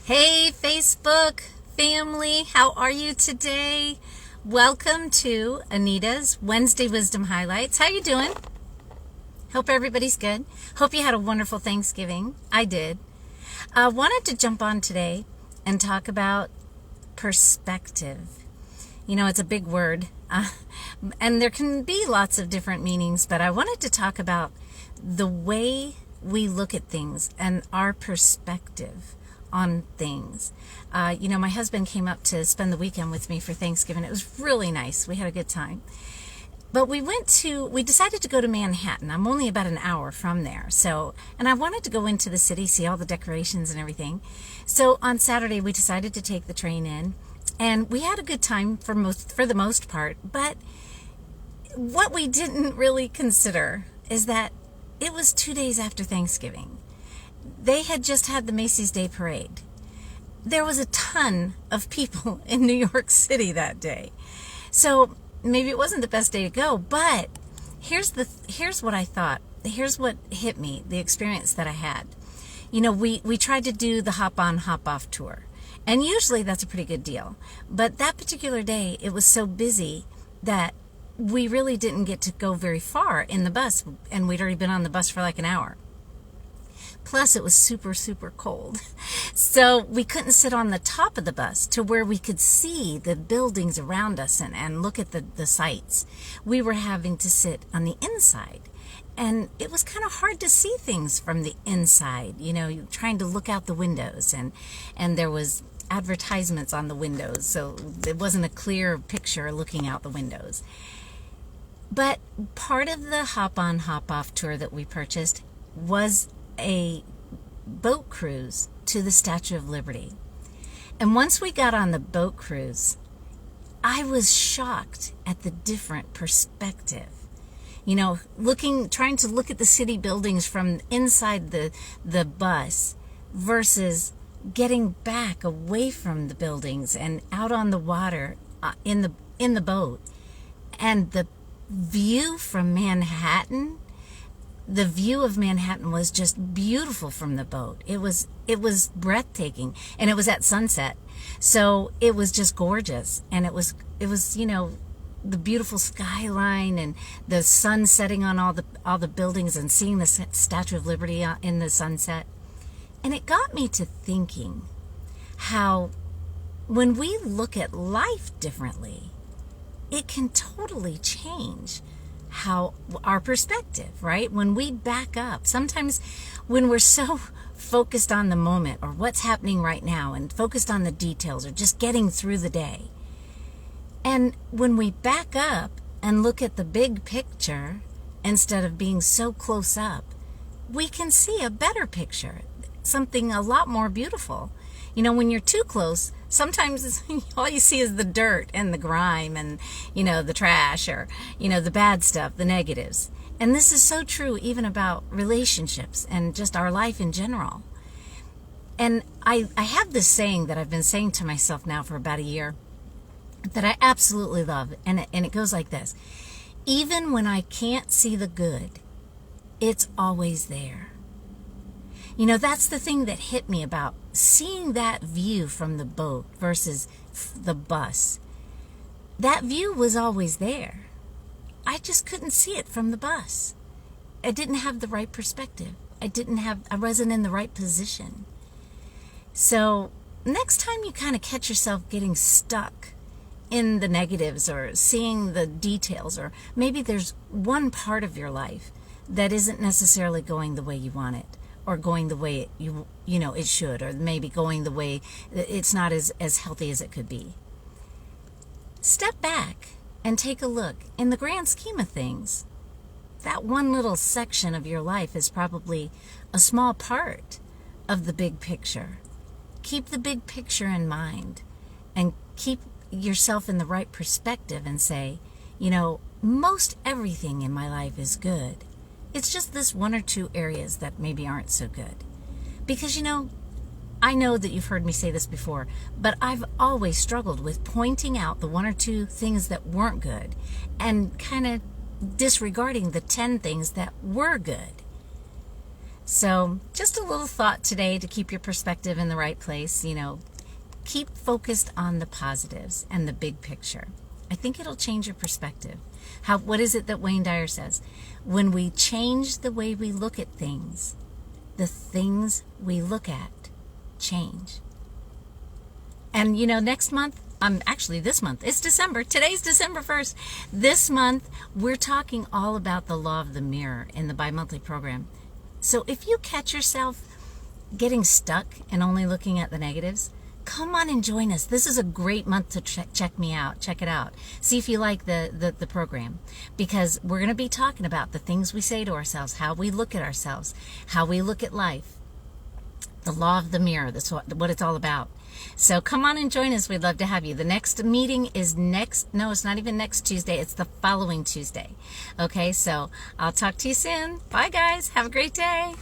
Hey, Facebook family, how are you today? Welcome to Anita's Wednesday Wisdom Highlights. How you doing? Hope everybody's good. Hope you had a wonderful Thanksgiving. I did. I wanted to jump on today and talk about perspective. You know, it's a big word, and there can be lots of different meanings, but I wanted to talk about the way we look at things and our perspective on things. My husband came up to spend the weekend with me for Thanksgiving. It was really nice. We had a good time. But we decided to go to Manhattan. I'm only about an hour from there. And I wanted to go into the city, see all the decorations and everything. So on Saturday, we decided to take the train in. And we had a good time for the most part. But what we didn't really consider is that it was 2 days after Thanksgiving. They had just had the Macy's Day Parade. There was a ton of people in New York City that day. So maybe it wasn't the best day to go, but here's what I thought. Here's what hit me, the experience that I had. You know, we tried to do the hop on, hop off tour. And usually that's a pretty good deal. But that particular day, it was so busy that we really didn't get to go very far in the bus. And we'd already been on the bus for like an hour. Plus, it was super, super cold. So we couldn't sit on the top of the bus to where we could see the buildings around us and look at the sights. We were having to sit on the inside. And it was kind of hard to see things from the inside, you know, trying to look out the windows. And there was advertisements on the windows, so it wasn't a clear picture looking out the windows. But part of the hop-on, hop-off tour that we purchased was a boat cruise to the Statue of Liberty. And once we got on the boat cruise, I was shocked at the different perspective. You know, trying to look at the city buildings from inside the bus versus getting back away from the buildings and out on the water in the boat. And the view from Manhattan, the view of Manhattan was just beautiful from the boat. It was breathtaking, and it was at sunset, so it was just gorgeous. And it was the beautiful skyline and the sun setting on all the buildings and seeing the Statue of Liberty in the sunset. And it got me to thinking how when we look at life differently, it can totally change how our perspective, right? When we back up, sometimes when we're so focused on the moment or what's happening right now and focused on the details or just getting through the day. And when we back up and look at the big picture instead of being so close up, we can see a better picture, something a lot more beautiful. You know, when you're too close, sometimes all you see is the dirt and the grime and, the trash or, the bad stuff, the negatives. And this is so true even about relationships and just our life in general. And I have this saying that I've been saying to myself now for about a year that I absolutely love. And it goes like this. Even when I can't see the good, it's always there. You know, that's the thing that hit me about seeing that view from the boat versus the bus. That view was always there. I just couldn't see it from the bus. I didn't have the right perspective. I wasn't in the right position. So next time you kind of catch yourself getting stuck in the negatives or seeing the details, or maybe there's one part of your life that isn't necessarily going the way you want it, or going the way it should, or maybe going the way it's not as healthy as it could be. Step back and take a look. In the grand scheme of things, that one little section of your life is probably a small part of the big picture. Keep the big picture in mind and keep yourself in the right perspective and say, most everything in my life is good. It's just this one or two areas that maybe aren't so good. Because, I know that you've heard me say this before, but I've always struggled with pointing out the one or two things that weren't good and kind of disregarding the 10 things that were good. So just a little thought today to keep your perspective in the right place. Keep focused on the positives and the big picture. I think it'll change your perspective. What is it that Wayne Dyer says? When we change the way we look at things, the things we look at change. And next month, actually this month, it's December. Today's December 1st. This month, we're talking all about the law of the mirror in the bi-monthly program. So if you catch yourself getting stuck and only looking at the negatives, come on and join us. This is a great month to check me out. Check it out. See if you like the program, because we're going to be talking about the things we say to ourselves, how we look at ourselves, how we look at life. The law of the mirror, that's what it's all about. So come on and join us. We'd love to have you. The next meeting is it's not even next Tuesday. It's the following Tuesday. Okay, so I'll talk to you soon. Bye, guys. Have a great day.